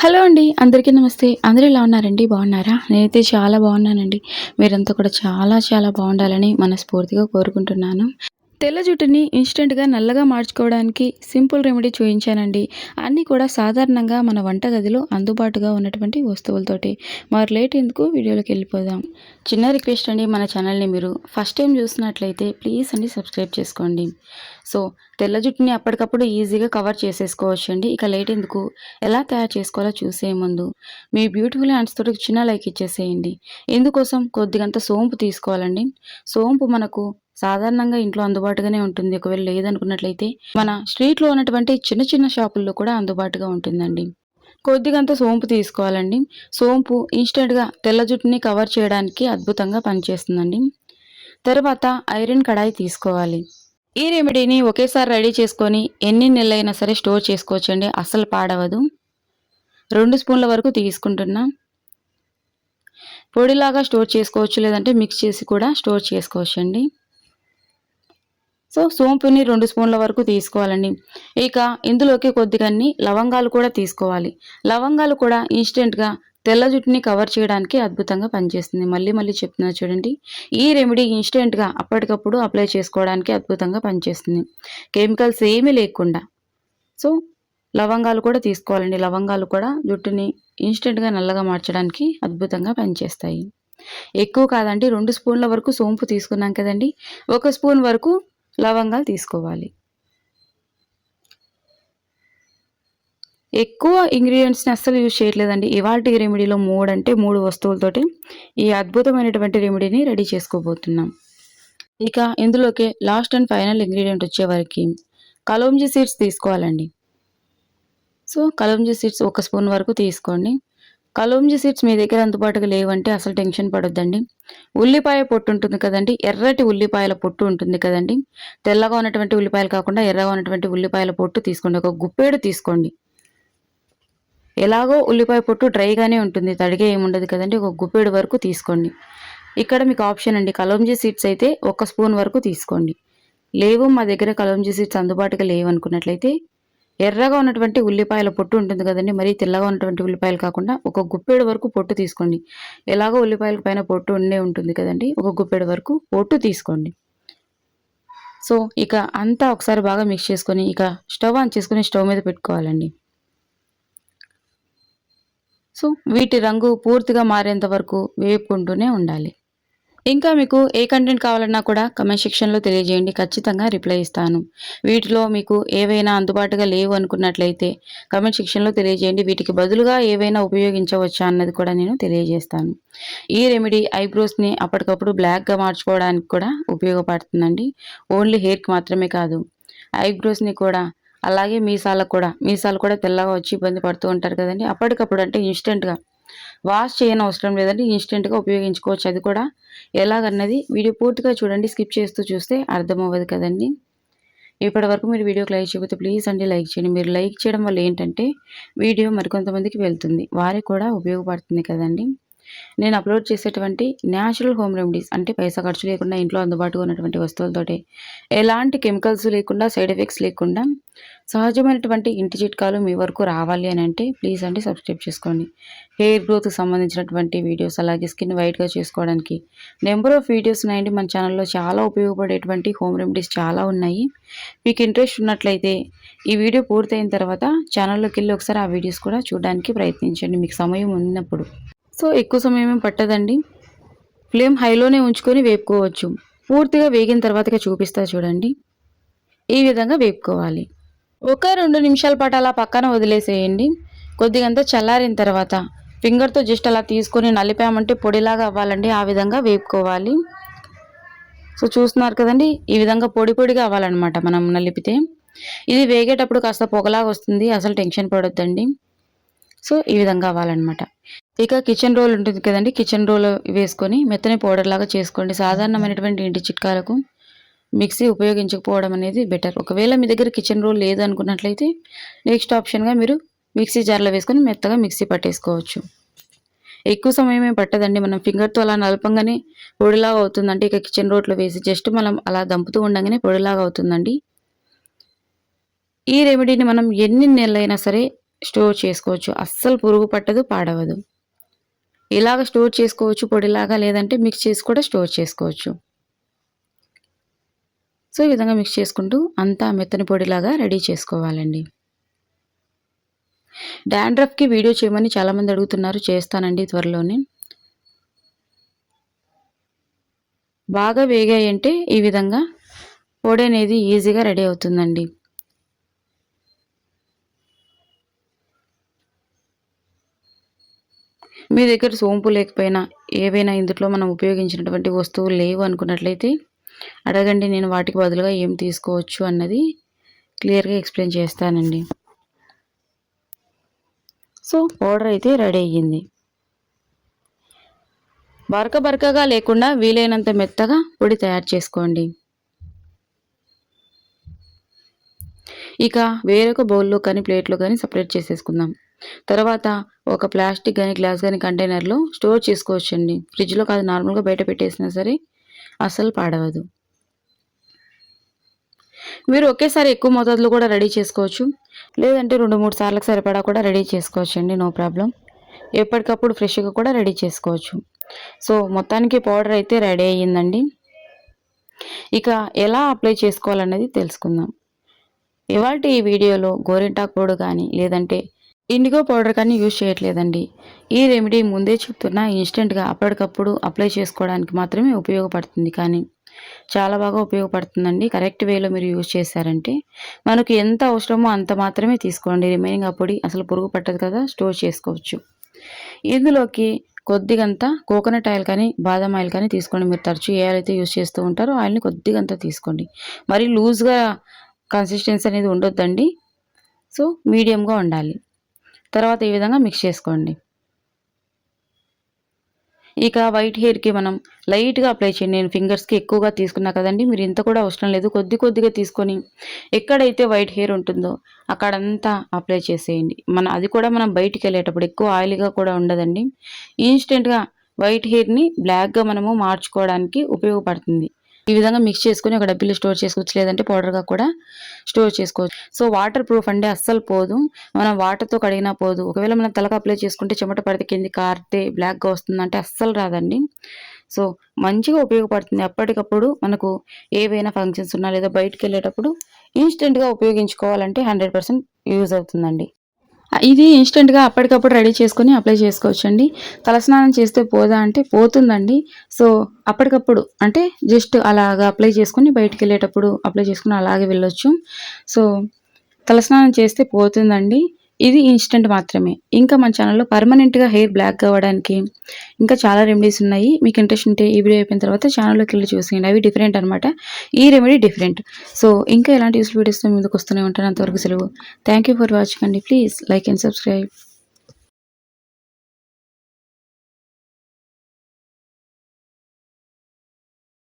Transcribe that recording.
Hello అండి. అందరికీ నమస్తే. అందరూ ఎలా ఉన్నారండి? బాగున్నారా? నేనైతే చాలా బాగున్నానండి. మీరంతా కూడా చాలా చాలా బాగుండాలని మనస్ఫూర్తిగా కోరుకుంటున్నాను. తెల్ల జుట్టుని ఇన్‌స్టంట్‌గా నల్లగా మార్చుకోవడానికి సింపుల్ రెమెడీ చూయించానండి. అన్నీ కూడా సాధారణంగా మన వంటగదిలో అందుబాటుగా ఉన్నటువంటి వస్తువులతోటి. మరి లేట్ ఎందుకు వీడియోలోకెళ్ళిపోదాం. చిన్న రిక్వెస్ట్ అండి, మన ఛానల్‌ని మీరు ఫస్ట్ టైం చూస్తున్నట్లయితే ప్లీజ్ అండి సబ్స్క్రైబ్ చేసుకోండి. సో, తెల్ల జుట్టుని అప్పటికప్పుడు ఈజీగా కవర్ చేసేసుకోవచ్చండి. ఇక లేట్ ఎందుకు, ఎలా తయారు చేసుకోవాలో చూసే ముందు మీ బ్యూటిఫుల్ హ్యాండ్స్ తోటి ఒక చిన్న లైక్ ఇచ్చేసేయండి. ఇందుకోసం కొద్దిగంత సోంపు తీసుకోవాలండి. సోంపు మనకు సాధారణంగా ఇంట్లో అందుబాటుగానే ఉంటుంది. ఒకవేళ లేదనుకున్నట్లయితే మన స్ట్రీట్‌లో ఉన్నటువంటి చిన్న చిన్న షాపుల్లో కూడా అందుబాటుగా ఉంటుందండి. కొద్దిగంత సోంపు తీసుకోవాలండి. సోంపు ఇన్‌స్టంట్‌గా తెల్ల జుట్టుని కవర్ చేయడానికి అద్భుతంగా పనిచేస్తుందండి. తర్వాత ఐరన్ కడాయి తీసుకోవాలి. ఈ రెమెడీని ఒకేసారి రెడీ చేసుకొని ఎన్ని నెలలైనా సరే స్టోర్ చేసుకోవచ్చండి. అస్సలు పాడవదు. 2 స్పూన్ల వరకు తీసుకుంటున్నా. పొడిలాగా స్టోర్ చేసుకోవచ్చు, లేదంటే మిక్స్ చేసి కూడా స్టోర్ చేసుకోవచ్చండి. సో, సోంపుని 2 స్పూన్ల వరకు తీసుకోవాలండి. ఇక ఇందులోకి కొద్దిగన్ని లవంగాలు కూడా తీసుకోవాలి. లవంగాలు కూడా ఇన్‌స్టంట్‌గా తెల్ల జుట్టుని కవర్ చేయడానికి అద్భుతంగా పనిచేస్తుంది. మళ్ళీ మళ్ళీ చెప్తున్నా చూడండి. ఈ రెమెడీ ఇన్‌స్టంట్‌గా అప్పటికప్పుడు అప్లై చేసుకోవడానికి అద్భుతంగా పనిచేస్తుంది. కెమికల్స్ ఏమీ లేకుండా. సో, లవంగాలు కూడా తీసుకోవాలండి. లవంగాలు కూడా జుట్టుని ఇన్‌స్టంట్‌గా నల్లగా మార్చడానికి అద్భుతంగా పనిచేస్తాయి. ఎక్కువ కాదండి, 2 స్పూన్ల వరకు సోంపు తీసుకున్నాం కదండీ! 1 స్పూన్ వరకు లవంగాలు తీసుకోవాలి. ఎక్కువ ఇంగ్రీడియెంట్స్‌ని అస్సలు యూజ్ చేయట్లేదండి. ఇవాల్టి రెమెడీలో 3 అంటే 3 వస్తువులతోటి ఈ అద్భుతమైనటువంటి రెమెడీని రెడీ చేసుకోబోతున్నాం. ఇక ఇందులోకి లాస్ట్ అండ్ ఫైనల్ ఇంగ్రీడియెంట్ వచ్చేవరకి కలోంజీ సీడ్స్ తీసుకోవాలండి. సో, కలోంజీ సీడ్స్ 1 స్పూన్ వరకు తీసుకోండి. కలోంజీ సీడ్స్ మీ దగ్గర అందుబాటులో లేవంటే అసలు టెన్షన్ పడొద్దండి. ఉల్లిపాయ పొట్టు ఉంటుంది కదండీ! ఎర్రటి ఉల్లిపాయల పొట్టు ఉంటుంది కదండీ! తెల్లగా ఉన్నటువంటి ఉల్లిపాయలు కాకుండా ఎర్రగా ఉన్నటువంటి ఉల్లిపాయల పొట్టు తీసుకోండి. ఒక గుప్పెడు తీసుకోండి. ఎలాగో ఉల్లిపాయ పొట్టు డ్రైగానే ఉంటుంది. తడిగా ఏముండదు కదండీ! ఒక గుప్పెడు వరకు తీసుకోండి. ఇక్కడ మీకు ఆప్షన్ అండి. కలోంజీ సీడ్స్ అయితే 1 స్పూన్ వరకు తీసుకోండి. లేవు మా దగ్గర కలోంజీ సీడ్స్ అందుబాటుగా లేవనుకున్నట్లయితే ఎర్రగా ఉన్నటువంటి ఉల్లిపాయల పొట్టు ఉంటుంది కదండీ! మరీ తెల్లగా ఉన్నటువంటి ఉల్లిపాయలు కాకుండా ఒక గుప్పెడు వరకు పొట్టు తీసుకోండి. ఎలాగో ఉల్లిపాయల పైన పొట్టు ఉండే ఉంటుంది కదండీ! ఒక గుప్పెడు వరకు పొట్టు తీసుకోండి. సో, ఇక అంతా ఒకసారి బాగా మిక్స్ చేసుకొని ఇక స్టవ్ ఆన్ చేసుకొని స్టవ్ మీద పెట్టుకోవాలండి. సో, వీటి రంగు పూర్తిగా మారేంత వరకు వేపుకుంటూనే ఉండాలి. ఇంకా మీకు ఏ కంటెంట్ కావాలన్నా కూడా కామెంట్ సెక్షన్‌లో తెలియజేయండి. ఖచ్చితంగా రిప్లై ఇస్తాను. వీటిలో మీకు ఏవైనా అందుబాటుగా లేవు అనుకున్నట్లయితే కామెంట్ సెక్షన్‌లో తెలియజేయండి. వీటికి బదులుగా ఏవైనా ఉపయోగించవచ్చా అన్నది కూడా నేను తెలియజేస్తాను. ఈ రెమెడీ ఐబ్రోస్‌ని అప్పటికప్పుడు బ్లాక్‌గా మార్చుకోవడానికి కూడా ఉపయోగపడుతుందండి. ఓన్లీ హెయిర్‌కి మాత్రమే కాదు, ఐబ్రోస్‌ని కూడా, అలాగే మీసాలు కూడా తెల్లగా వచ్చి ఇబ్బంది పడుతూ ఉంటారు కదండీ! అప్పటికప్పుడు అంటే ఇన్‌స్టంట్‌గా వాష్ చేయనవసరం లేదండి. ఇన్‌స్టంట్‌గా ఉపయోగించుకోవచ్చు. అది కూడా ఎలాగన్నది వీడియో పూర్తిగా చూడండి. స్కిప్ చేస్తూ చూస్తే అర్థమవ్వదు కదండీ! ఇప్పటివరకు మీరు వీడియోకి లైక్ చేయకపోతే ప్లీజ్ అండి లైక్ చేయండి. మీరు లైక్ చేయడం వల్ల ఏంటంటే వీడియో మరికొంతమందికి వెళ్తుంది. వారికి కూడా ఉపయోగపడుతుంది కదండీ! నేను అప్లోడ్ చేసేటువంటి న్యాచురల్ హోమ్ రెమెడీస్ అంటే పైసా ఖర్చు లేకుండా ఇంట్లో అందుబాటుగా ఉన్నటువంటి వస్తువులతోటి, ఎలాంటి కెమికల్స్ లేకుండా, సైడ్ ఎఫెక్ట్స్ లేకుండా సహజమైనటువంటి ఇంటి చిట్కాలు మీ వరకు రావాలి అని అంటే ప్లీజ్ అండి సబ్స్క్రైబ్ చేసుకోండి. హెయిర్ గ్రోత్‌కి సంబంధించినటువంటి వీడియోస్, అలాగే స్కిన్ వైట్‌గా చేసుకోవడానికి నెంబర్ ఆఫ్ వీడియోస్ ఉన్నాయండి మన ఛానల్‌లో. చాలా ఉపయోగపడేటువంటి హోమ్ రెమెడీస్ చాలా ఉన్నాయి. మీకు ఇంట్రెస్ట్ ఉన్నట్లయితే ఈ వీడియో పూర్తయిన తర్వాత ఛానల్‌లోకెళ్ళి ఒకసారి ఆ వీడియోస్ కూడా చూడడానికి ప్రయత్నించండి మీకు సమయం ఉన్నప్పుడు. సో, ఎక్కువ సమయం ఏం పట్టదండి. ఫ్లేమ్ హైలోనే ఉంచుకొని వేపుకోవచ్చు. పూర్తిగా వేగిన తర్వాత ఇక చూపిస్తా చూడండి. ఈ విధంగా వేపుకోవాలి. ఒక 2 నిమిషాల పాటు అలా పక్కన వదిలేసేయండి. కొద్దిగంతా చల్లారిన తర్వాత ఫింగర్‌తో జస్ట్ అలా తీసుకొని నలిపామంటే పొడిలాగా అవ్వాలండి. ఆ విధంగా వేపుకోవాలి. సో, చూస్తున్నారు కదండీ! ఈ విధంగా పొడి పొడిగా అవ్వాలనమాట మనం నలిపితే. ఇది వేగేటప్పుడు కాస్త పొగలాగా వస్తుంది. అసలు టెన్షన్ పడొద్దండి. సో, ఈ విధంగా అవ్వాలనమాట. ఇక కిచెన్ రోల్ ఉంటుంది కదండీ! కిచెన్ రోల్ వేసుకొని మెత్తని పౌడర్‌లాగా చేసుకోండి. సాధారణమైనటువంటి ఇంటి చిట్కాలకు మిక్సీ ఉపయోగించకపోవడం అనేది బెటర్. ఒకవేళ మీ దగ్గర కిచెన్ రోల్ లేదు అనుకున్నట్లయితే నెక్స్ట్ ఆప్షన్‌గా మీరు మిక్సీ జార్‌లో వేసుకొని మెత్తగా మిక్సీ పట్టేసుకోవచ్చు. ఎక్కువ సమయం ఏం పట్టదండి. మనం ఫింగర్‌తో అలా నలపంగానే పొడిలాగా అవుతుందండి. ఇక కిచెన్ రోట్లో వేసి జస్ట్ మనం అలా దంపుతూ ఉండంగానే పొడిలాగా అవుతుందండి. ఈ రెమెడీని మనం ఎన్ని నెలలైనా సరే స్టోర్ చేసుకోవచ్చు. అస్సలు పురుగు పట్టదు, పాడవదు. ఇలాగ స్టోర్ చేసుకోవచ్చు పొడిలాగా, లేదంటే మిక్స్ చేసి కూడా స్టోర్ చేసుకోవచ్చు. సో, ఈ విధంగా మిక్స్ చేసుకుంటూ అంతా మెత్తని పొడిలాగా రెడీ చేసుకోవాలండి. డాండ్రఫ్‌కి వీడియో చేయమని చాలామంది అడుగుతున్నారు. చేస్తానండి త్వరలోనే. బాగా వేగాయంటే ఈ విధంగా పొడి అనేది ఈజీగా రెడీ అవుతుందండి. మీ దగ్గర సోంపు లేకపోయినా, ఏవైనా ఇందులో మనం ఉపయోగించినటువంటి వస్తువులు లేవు అనుకున్నట్లయితే అడగండి. నేను వాటికి బదులుగా ఏం తీసుకోవచ్చు అన్నది క్లియర్‌గా ఎక్స్‌ప్లెయిన్ చేస్తానండి. సో, పౌడర్ అయితే రెడీ అయ్యింది. బరకగా లేకుండా వీలైనంత మెత్తగా పొడి తయారు చేసుకోండి. ఇక వేరొక బౌల్‌లో కానీ, ప్లేట్‌లో కానీ సెపరేట్ చేసేసుకుందాం. తర్వాత ఒక ప్లాస్టిక్ గానీ, గ్లాస్ గానీ కంటైనర్‌లో స్టోర్ చేసుకోవచ్చండి. ఫ్రిడ్జ్‌లో కాదు, నార్మల్‌గా బయట పెట్టేసినా సరే అస్సలు పాడవదు. మీరు ఒకేసారి ఎక్కువ మోతాదులో కూడా రెడీ చేసుకోవచ్చు. లేదంటే 2, 3 సార్లకు సరిపడా కూడా రెడీ చేసుకోవచ్చండి. No problem. ఎప్పటికప్పుడు ఫ్రెష్‌గా కూడా రెడీ చేసుకోవచ్చు. సో, మొత్తానికి పౌడర్ అయితే రెడీ అయ్యిందండి. ఇక ఎలా అప్లై చేసుకోవాలన్నది తెలుసుకుందాం. ఇవాల్టి ఈ వీడియోలో గోరింటాకు పొడి కానీ, లేదంటే ఇండిగో పౌడర్ కానీ యూజ్ చేయట్లేదండి. ఈ రెమెడీ ముందే చెప్తున్నా ఇన్‌స్టంట్‌గా అప్పటికప్పుడు అప్లై చేసుకోవడానికి మాత్రమే ఉపయోగపడుతుంది. కానీ చాలా బాగా ఉపయోగపడుతుందండి. కరెక్ట్ వేలో మీరు యూజ్ చేశారంటే. మనకు ఎంత అవసరమో అంత మాత్రమే తీసుకోండి. రిమైనింగ్ ఆ పొడి అసలు పురుగు పట్టదు కదా, స్టోర్ చేసుకోవచ్చు. ఇందులోకి కొద్దిగంత కోకోనట్ ఆయిల్ కానీ, బాదం ఆయిల్ కానీ తీసుకోండి. మీరు తరచూ ఏ ఆయిల్ అయితే యూజ్ చేస్తూ ఉంటారో ఆయిల్‌ని కొద్దిగంత తీసుకోండి. మరి లూజ్‌గా కన్సిస్టెన్సీ అనేది ఉండొద్దండి. సో, మీడియంగా ఉండాలి. తర్వాత ఈ విధంగా మిక్స్ చేసుకోండి. ఇక వైట్ హెయిర్‌కి మనం లైట్‌గా అప్లై చేయండి. నేను ఫింగర్స్‌కి ఎక్కువగా తీసుకున్నా కదండీ! మీరు ఇంత కూడా అవసరం లేదు. కొద్దిగా తీసుకొని ఎక్కడైతే వైట్ హెయిర్ ఉంటుందో అక్కడంతా అప్లై చేసేయండి. అది కూడా మనం బయటికెళ్ళేటప్పుడు ఎక్కువ ఆయిలీగా కూడా ఉండదండి. ఇన్‌స్టెంట్‌గా వైట్ హెయిర్‌ని బ్లాక్‌గా మనము మార్చుకోవడానికి ఉపయోగపడుతుంది. ఈ విధంగా మిక్స్ చేసుకొని ఒక డబ్బీలో స్టోర్ చేసుకోవచ్చు. లేదంటే పౌడర్‌గా కూడా స్టోర్ చేసుకోవచ్చు. సో, వాటర్ ప్రూఫ్ అండి, అస్సలు పోదు. మనం వాటర్‌తో కడిగినా పోదు. ఒకవేళ మనం తలకు అప్లై చేసుకుంటే చెమట పడితే కిందకి కారితే బ్లాక్‌గా వస్తుందంటే అస్సలు రాదండి. సో, మంచిగా ఉపయోగపడుతుంది. అప్పటికప్పుడు మనకు ఏవైనా ఫంక్షన్స్ ఉన్నా లేదా బయటికెళ్ళేటప్పుడు ఇన్‌స్టెంట్‌గా ఉపయోగించుకోవాలంటే 100% యూజ్ అవుతుందండి. ఇది ఇన్‌స్టంట్‌గా అప్పటికప్పుడు రెడీ చేసుకొని అప్లై చేసుకోవచ్చండి. తలస్నానం చేస్తే పోదా అంటే పోతుందండి. సో, అప్పటికప్పుడు అంటే జస్ట్ అలాగా అప్లై చేసుకొని బయటికెళ్ళేటప్పుడు అప్లై చేసుకొని అలాగే వెళ్ళొచ్చు. సో, తలస్నానం చేస్తే పోతుందండి. ఇది ఇన్‌స్టంట్ మాత్రమే. ఇంకా మన ఛానల్‌లో పర్మనెంట్‌గా హెయిర్ బ్లాక్ అవ్వడానికి ఇంకా చాలా రెమెడీస్ ఉన్నాయి. మీకు ఇంట్రెస్ట్ ఉంటే ఈ వీడియో అయిపోయిన తర్వాత ఛానల్‌లోకెళ్ళి చూసేయండి. అవి డిఫరెంట్ అనమాట. ఈ రెమెడీ డిఫరెంట్. సో, ఇంకా ఎలాంటి యూస్‌ఫుల్ వీడియోస్‌తో ముందుకొస్తూనే ఉంటాను. అంతవరకు సెలవు. థ్యాంక్ యూ ఫర్ వాచింగ్ అండి. Please like and subscribe.